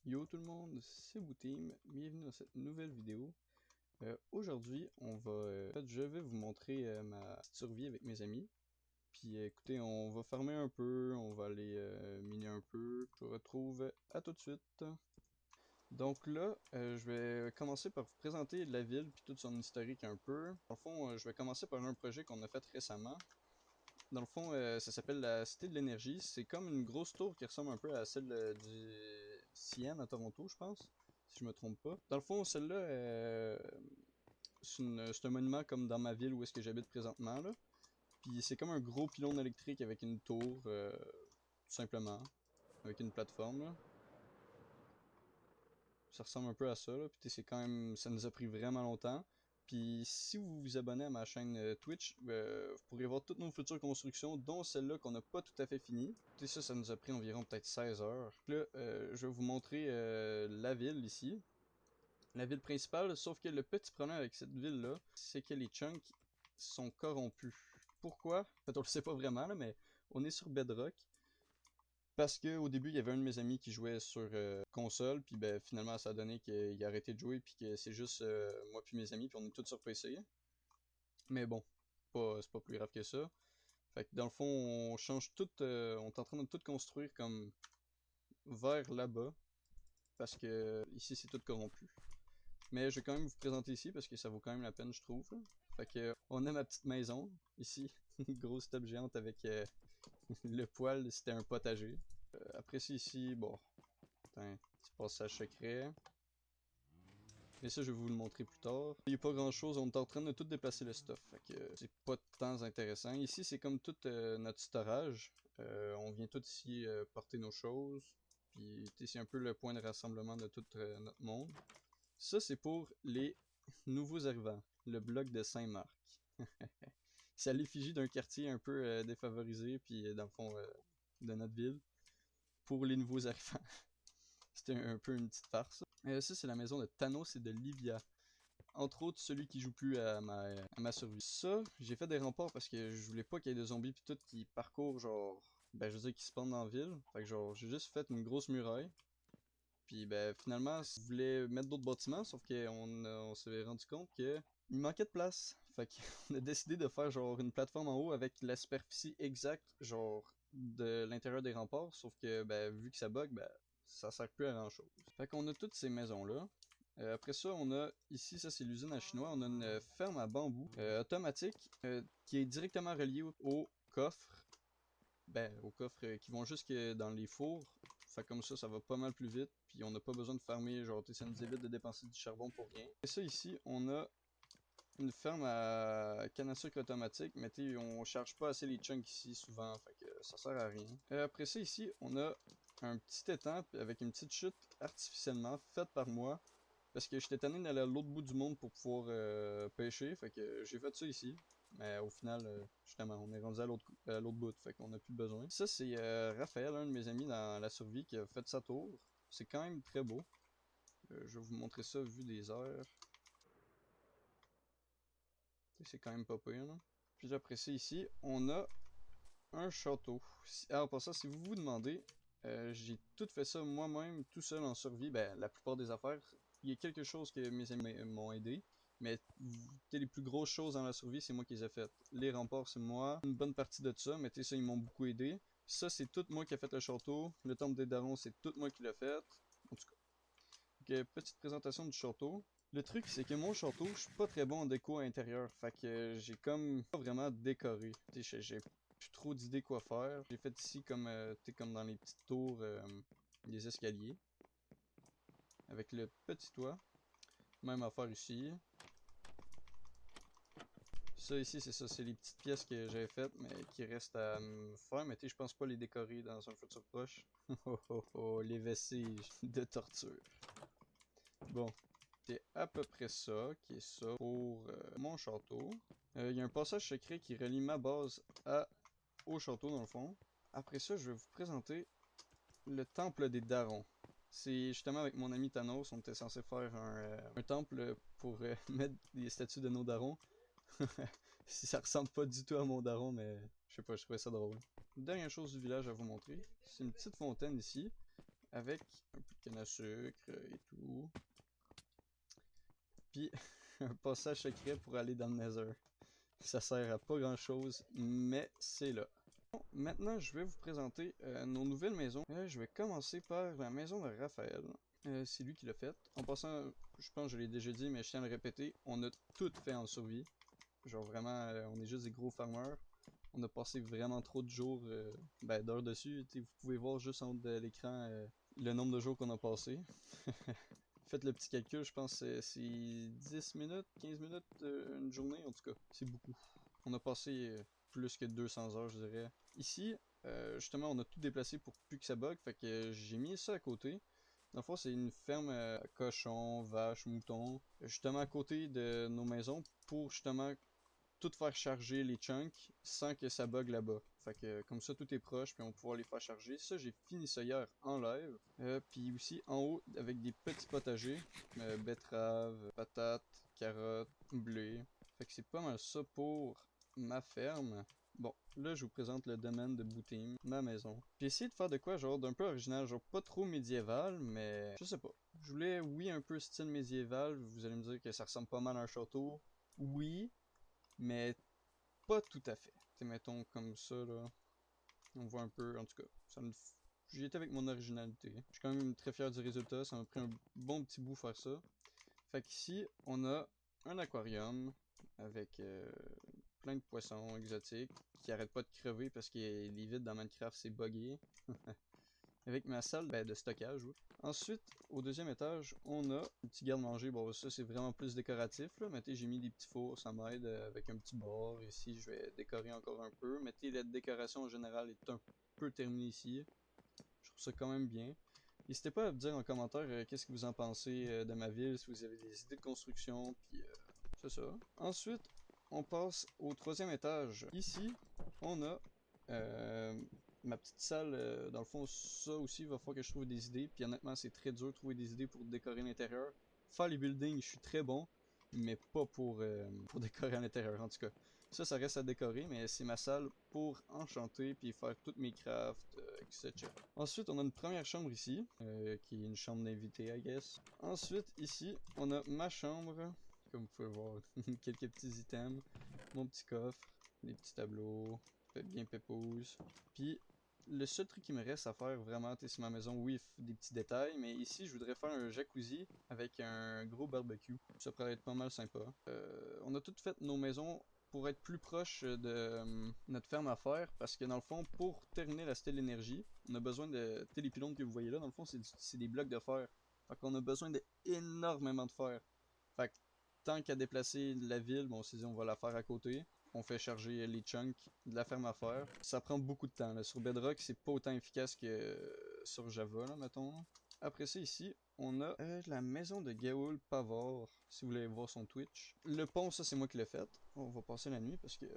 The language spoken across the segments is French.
Yo tout le monde, c'est Booteam, bienvenue dans cette nouvelle vidéo. Aujourd'hui, en fait, je vais vous montrer ma petite survie avec mes amis. Puis écoutez, on va farmer un peu, on va aller miner un peu. Je vous retrouve à tout de suite. Donc là, je vais commencer par vous présenter la ville puis toute son historique un peu. Dans le fond, je vais commencer par un projet qu'on a fait récemment. Dans le fond, ça s'appelle la Cité de l'Énergie. C'est comme une grosse tour qui ressemble un peu à celle du CN à Toronto, je pense, si je me trompe pas. Dans le fond, celle-là, c'est un monument comme dans ma ville où est-ce que j'habite présentement, là. Puis c'est comme un gros pylône électrique avec une tour, tout simplement, avec une plateforme, là. Ça ressemble un peu à ça, là. Puis c'est quand même, ça nous a pris vraiment longtemps. Puis si vous vous abonnez à ma chaîne Twitch, vous pourrez voir toutes nos futures constructions, dont celle-là qu'on n'a pas tout à fait fini. Et ça nous a pris environ peut-être 16 heures. Là, je vais vous montrer la ville ici. La ville principale, sauf que le petit problème avec cette ville-là, c'est que les chunks sont corrompus. Pourquoi? En fait, on le sait pas vraiment, là, mais on est sur Bedrock. Parce que au début, il y avait un de mes amis qui jouait sur console, puis ben finalement ça a donné qu'il a arrêté de jouer, puis que c'est juste moi puis mes amis, puis on est tous sur PC. Mais bon, c'est pas plus grave que ça. Fait que dans le fond, on change tout, on est en train de tout construire comme vers là-bas, parce que ici c'est tout corrompu. Mais je vais quand même vous présenter ici parce que ça vaut quand même la peine, je trouve. Fait que on a ma petite maison ici, une grosse table géante avec le poêle, c'était un potager. Après ça ici, bon, un petit passage secret. Mais ça, je vais vous le montrer plus tard. Il n'y a pas grand chose, on est en train de tout déplacer le stuff. Fait que c'est pas tant intéressant. Ici, c'est comme tout notre storage. On vient tout ici porter nos choses. Puis c'est un peu le point de rassemblement de tout notre monde. Ça, c'est pour les nouveaux arrivants. Le bloc de Saint-Marc. C'est à l'effigie d'un quartier un peu défavorisé, puis dans le fond de notre ville. Pour les nouveaux arrivants. C'était un peu une petite farce. Ça, c'est la maison de Thanos et de Livia. Entre autres, celui qui joue plus à ma survie. Ça, j'ai fait des remparts parce que je voulais pas qu'il y ait de zombies pis tout qui parcourent, genre, ben je veux dire, qui se pendent dans la ville. Fait que genre, j'ai juste fait une grosse muraille. Puis ben finalement, je voulais mettre d'autres bâtiments, sauf qu'on s'est rendu compte que il manquait de place. Fait qu'on a décidé de faire genre une plateforme en haut avec la superficie exacte, genre, de l'intérieur des remparts. Sauf que ben vu que ça bug, ben ça sert plus à grand chose. Fait qu'on a toutes ces maisons-là. Après ça, on a ici, ça c'est l'usine à chinois, on a une ferme à bambou automatique qui est directement reliée au coffre. Ben, aux coffres qui vont jusque dans les fours. Fait comme ça va pas mal plus vite. Puis on n'a pas besoin de farmer, genre ça nous évite de dépenser du charbon pour rien. Et ça ici, on a une ferme à canne à sucre automatique, mais on charge pas assez les chunks ici souvent, fait que ça sert à rien. Après ça ici, on a un petit étang avec une petite chute artificiellement faite par moi. Parce que j'étais tanné d'aller à l'autre bout du monde pour pouvoir pêcher, fait que j'ai fait ça ici. Mais au final, justement, on est rendu à l'autre bout, fait qu'on a plus besoin. Ça, c'est Raphaël, un de mes amis dans la survie, qui a fait sa tour. C'est quand même très beau. Je vais vous montrer ça vu des heures. C'est quand même pas pire, là. Puis après ça, ici, on a un château. Alors pour ça, si vous vous demandez, j'ai tout fait ça moi-même, tout seul en survie. Ben, la plupart des affaires. Il y a quelque chose que mes amis m'ont aidé. Mais les plus grosses choses dans la survie, c'est moi qui les ai faites. Les remparts, c'est moi. Une bonne partie de ça, mais ça, ils m'ont beaucoup aidé. Ça, c'est tout moi qui ai fait le château. Le temple des darons, c'est tout moi qui l'ai fait. En tout cas. Donc, petite présentation du château. Le truc, c'est que mon château, je suis pas très bon en déco à l'intérieur. Fait que j'ai comme pas vraiment décoré. J'ai plus trop d'idées quoi faire. J'ai fait ici comme dans les petites tours, des escaliers. Avec le petit toit. Même affaire ici. Ça ici, c'est ça, c'est les petites pièces que j'avais faites, mais qui restent à me faire. Mais je pense pas les décorer dans un futur proche. Oh oh oh, les vestiges de torture. Bon, c'est à peu près ça qui est ça pour mon château. Il y a un passage secret qui relie ma base au château dans le fond. Après ça, je vais vous présenter le temple des darons. C'est justement avec mon ami Thanos, on était censé faire un temple pour mettre des statues de nos darons. Ça ressemble pas du tout à mon daron, mais je sais pas, je trouvais ça drôle. Dernière chose du village à vous montrer, c'est une petite fontaine ici. avec un peu de canne à sucre et tout. Puis un passage secret pour aller dans le Nether. Ça sert à pas grand chose, mais c'est là. Bon, maintenant, je vais vous présenter nos nouvelles maisons. Je vais commencer par la maison de Raphaël. C'est lui qui l'a faite. En passant, je pense que je l'ai déjà dit, mais je tiens à le répéter, on a tout fait en survie. Genre vraiment, on est juste des gros farmers. On a passé vraiment trop de jours, d'heures dessus. Vous pouvez voir juste en haut de l'écran le nombre de jours qu'on a passé. Faites le petit calcul, je pense que c'est 10 minutes, 15 minutes une journée en tout cas. C'est beaucoup. On a passé plus que 200 heures, je dirais. Ici, justement, on a tout déplacé pour plus que ça bug, fait que j'ai mis ça à côté. Dans le fond, c'est une ferme cochons, vaches, moutons, justement à côté de nos maisons pour justement tout faire charger les chunks sans que ça bug là-bas. Fait que comme ça tout est proche puis on va pouvoir les faire charger. Ça j'ai fini ça hier en live. Puis aussi en haut avec des petits potagers, betteraves, patates, carottes, blé. Fait que c'est pas mal ça pour ma ferme. Bon, là je vous présente le domaine de Booteam, ma maison. J'ai essayé de faire de quoi genre d'un peu original, genre pas trop médiéval, mais je sais pas. Je voulais oui un peu style médiéval, vous allez me dire que ça ressemble pas mal à un château. Oui, mais pas tout à fait. T'sais, mettons comme ça, là. On voit un peu, en tout cas, j'y étais avec mon originalité. Je suis quand même très fier du résultat, ça m'a pris un bon petit bout faire ça. Fait qu'ici, on a un aquarium avec plein de poissons exotiques qui arrêtent pas de crever parce que les vides dans Minecraft c'est buggé. Avec ma salle de stockage. Oui. Ensuite, au deuxième étage, on a un petit garde-manger. Bon, ça c'est vraiment plus décoratif. Là. Mettez, j'ai mis des petits fours, ça m'aide avec un petit bord. Ici, je vais décorer encore un peu. Mettez, la décoration en général est un peu terminée ici. Je trouve ça quand même bien. N'hésitez pas à me dire en commentaire qu'est-ce que vous en pensez de ma ville, si vous avez des idées de construction, puis c'est ça. Ensuite, on passe au troisième étage. Ici, on a ma petite salle. Dans le fond, ça aussi, il va falloir que je trouve des idées. Puis honnêtement, c'est très dur de trouver des idées pour décorer l'intérieur. Faire les buildings, je suis très bon, mais pas pour décorer à l'intérieur, en tout cas. Ça reste à décorer, mais c'est ma salle pour enchanter puis faire toutes mes crafts, etc. Ensuite, on a une première chambre ici, qui est une chambre d'invité, I guess. Ensuite, ici, on a ma chambre, comme vous pouvez voir, quelques petits items, mon petit coffre, des petits tableaux, bien pépouze. Puis, le seul truc qui me reste à faire vraiment, c'est ma maison, oui, des petts détails, mais ici, je voudrais faire un jacuzzi avec un gros barbecue. Ça pourrait être pas mal sympa. On a toutes fait nos maisons pour être plus proche de notre ferme à faire, parce que dans le fond, pour terminer la stèle d'énergie, on a besoin de. Les pylônes que vous voyez là, dans le fond, c'est des blocs de fer. Fait qu'on a besoin d'énormément de fer. Fait que tant qu'à déplacer la ville, bon, on s'est dit on va la faire à côté. On fait charger les chunks de la ferme à faire. Ça prend beaucoup de temps. Là. Sur Bedrock, c'est pas autant efficace que sur Java, là, mettons. Après ça, ici, on a la maison de Gaoul Pavard, si vous voulez voir son Twitch. Le pont, ça, c'est moi qui l'ai fait. On va passer la nuit parce que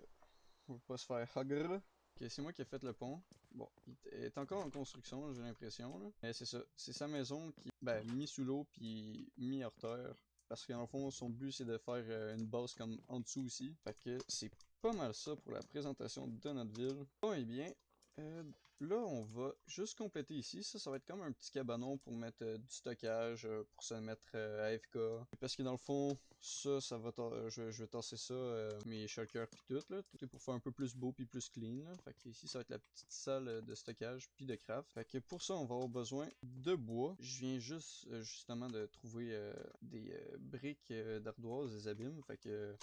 on va pas se faire hugger. Ok, c'est moi qui ai fait le pont. Bon, il est encore en construction, j'ai l'impression. Mais c'est ça. C'est sa maison qui mis sous l'eau puis mis hors terre. Parce qu'en fond, son but c'est de faire une base comme en dessous aussi. Fait que c'est pas mal ça pour la présentation de notre ville. Bon et bien, euh, là on va juste compléter ici. Ça va être comme un petit cabanon pour mettre du stockage, pour se mettre AFK. Parce que dans le fond, ça va je vais tasser ça, mes shulkers pis tout là. Tout est pour faire un peu plus beau puis plus clean là. Fait que ici ça va être la petite salle de stockage puis de craft. Fait que pour ça on va avoir besoin de bois. Je viens juste justement de trouver des briques d'ardoise des abîmes. Fait que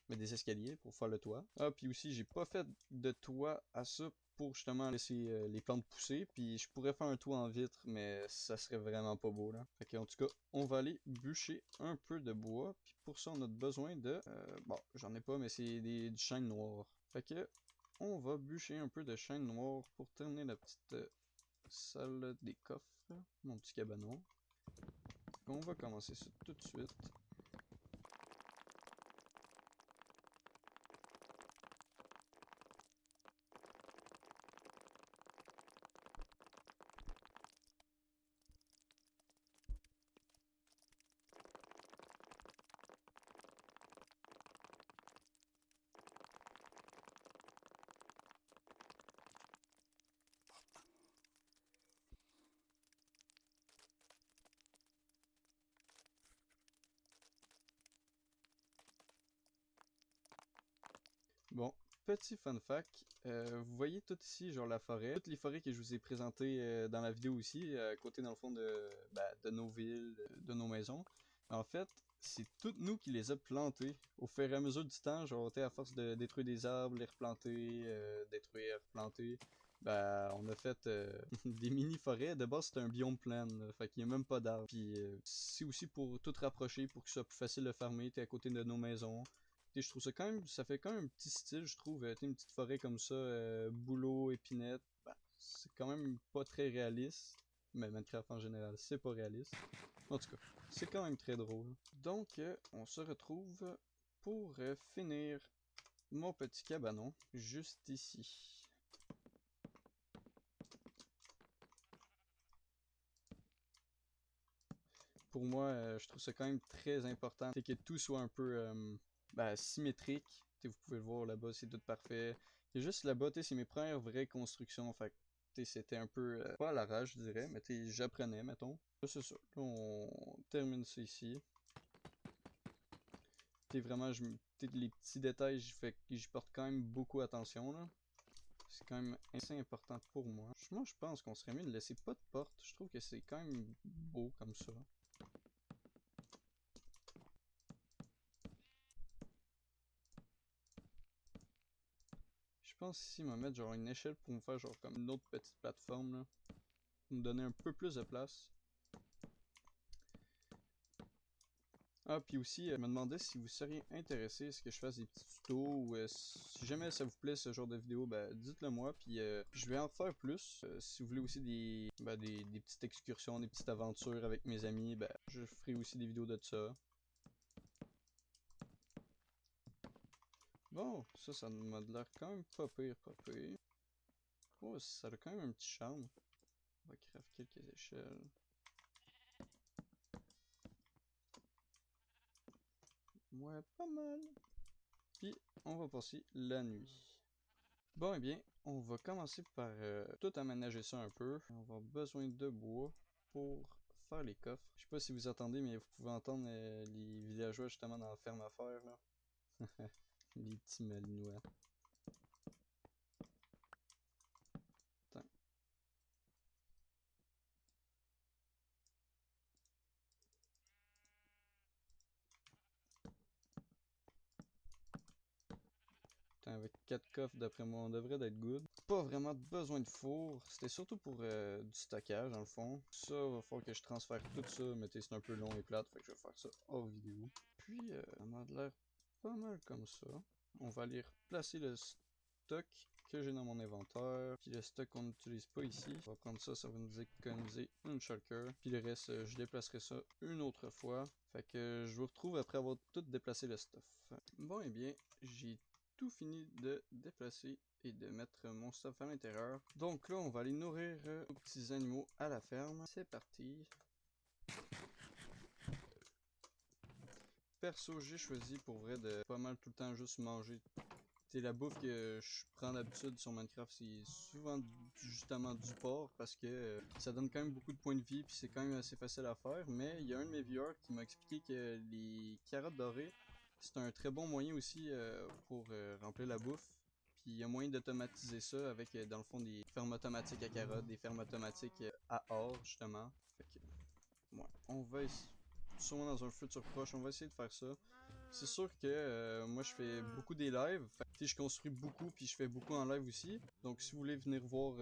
mais des escaliers pour faire le toit. Ah, puis aussi, j'ai pas fait de toit à ça pour justement laisser les plantes pousser. Puis je pourrais faire un toit en vitre, mais ça serait vraiment pas beau là. Fait que, en tout cas, on va aller bûcher un peu de bois. Puis pour ça, on a besoin de. Bon, j'en ai pas, mais c'est du chêne noir. Fait que, on va bûcher un peu de chêne noir pour terminer la petite salle des coffres. Mon petit cabanon. On va commencer ça tout de suite. petit fun fact, vous voyez tout ici, genre la forêt, toutes les forêts que je vous ai présentées dans la vidéo aussi, à côté dans le fond de nos villes, de nos maisons. En fait, c'est toutes nous qui les a plantées au fur et à mesure du temps, genre à force de détruire des arbres, les replanter, détruire, replanter. Ben, on a fait des mini-forêts. De base, c'était un biome plein, là, fait qu'il n'y a même pas d'arbres. Puis c'est aussi pour tout rapprocher, pour que ce soit plus facile de farmer. T'es à côté de nos maisons. T'sais, je trouve ça quand même, ça fait quand même un petit style, je trouve. T'sais, une petite forêt comme ça, bouleau, épinette. Ben, c'est quand même pas très réaliste. Mais Minecraft en général, c'est pas réaliste. En tout cas, c'est quand même très drôle. Donc, on se retrouve pour finir mon petit cabanon juste ici. Pour moi, je trouve ça quand même très important que tout soit un peu symétrique. T'sais, vous pouvez le voir là-bas, c'est tout parfait. Et juste là-bas, c'est mes premières vraies constructions. Fait que c'était un peu pas à l'arrache, je dirais, mais j'apprenais, mettons. Là, c'est ça. Là, on termine ça ici. Vraiment, les petits détails, j'y porte quand même beaucoup attention, là. C'est quand même assez important pour moi. Moi, je pense qu'on serait mieux de laisser pas de porte. Je trouve que c'est quand même beau comme ça. Je pense ici, on va mettre genre une échelle pour me faire genre comme une autre petite plateforme, là. Pour me donner un peu plus de place. Ah, puis aussi, je me demandais si vous seriez intéressé à ce que je fasse des petits tutos ou si jamais ça vous plaît ce genre de vidéo, ben dites-le moi, puis je vais en faire plus. Si vous voulez aussi des petites excursions, des petites aventures avec mes amis, ben je ferai aussi des vidéos de ça. Bon, ça m'a l'air quand même pas pire, pas pire. Oh, ça a quand même un petit charme. On va craft quelques échelles. Ouais, pas mal. Puis, on va passer la nuit. Bon, eh bien, on va commencer par tout aménager ça un peu. On va avoir besoin de bois pour faire les coffres. Je sais pas si vous entendez, mais vous pouvez entendre les villageois justement dans la ferme à faire, là. Les petits malinois. Attends. Avec 4 coffres, d'après moi, on devrait d'être good. Pas vraiment besoin de four. C'était surtout pour du stockage, dans le fond. Ça, va falloir que je transfère tout ça, mais c'est un peu long et plate, fait que je vais faire ça hors vidéo. Puis, ça m'a l'air pas mal comme ça. On va aller replacer le stock que j'ai dans mon inventaire. Puis le stock qu'on n'utilise pas ici. On va prendre ça, ça va nous économiser une shulker. Puis le reste, je déplacerai ça une autre fois. Fait que je vous retrouve après avoir tout déplacé le stuff. Bon, et bien, j'ai tout fini de déplacer et de mettre mon stuff à l'intérieur. Donc là, on va aller nourrir nos petits animaux à la ferme. C'est parti. Perso, j'ai choisi pour vrai de pas mal tout le temps juste manger. C'est la bouffe que je prends d'habitude sur Minecraft, c'est souvent justement du porc parce que ça donne quand même beaucoup de points de vie puis c'est quand même assez facile à faire. Mais il y a un de mes viewers qui m'a expliqué que les carottes dorées, c'est un très bon moyen aussi pour remplir la bouffe. Puis il y a moyen d'automatiser ça avec dans le fond des fermes automatiques à carottes, des fermes automatiques à or justement. Fait que, ouais, on va sûrement dans un futur proche, on va essayer de faire ça. C'est sûr que moi je fais beaucoup des lives, fait que, je construis beaucoup puis je fais beaucoup en live aussi. Donc si vous voulez venir voir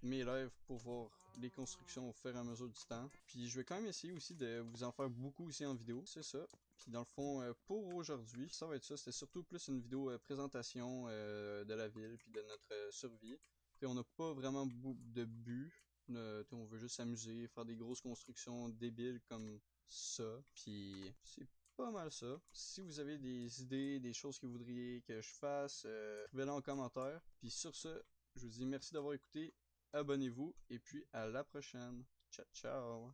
mes lives pour voir les constructions au fur et à mesure du temps. Puis je vais quand même essayer aussi de vous en faire beaucoup aussi en vidéo, c'est ça. Puis dans le fond, pour aujourd'hui, ça va être ça. C'était surtout plus une vidéo présentation de la ville puis de notre survie. Puis on n'a pas vraiment de but. On veut juste s'amuser, faire des grosses constructions débiles comme ça. Puis c'est pas mal ça. Si vous avez des idées, des choses que vous voudriez que je fasse, écrivez-les en commentaire. Puis sur ce, je vous dis merci d'avoir écouté, abonnez-vous et puis à la prochaine. Ciao ciao!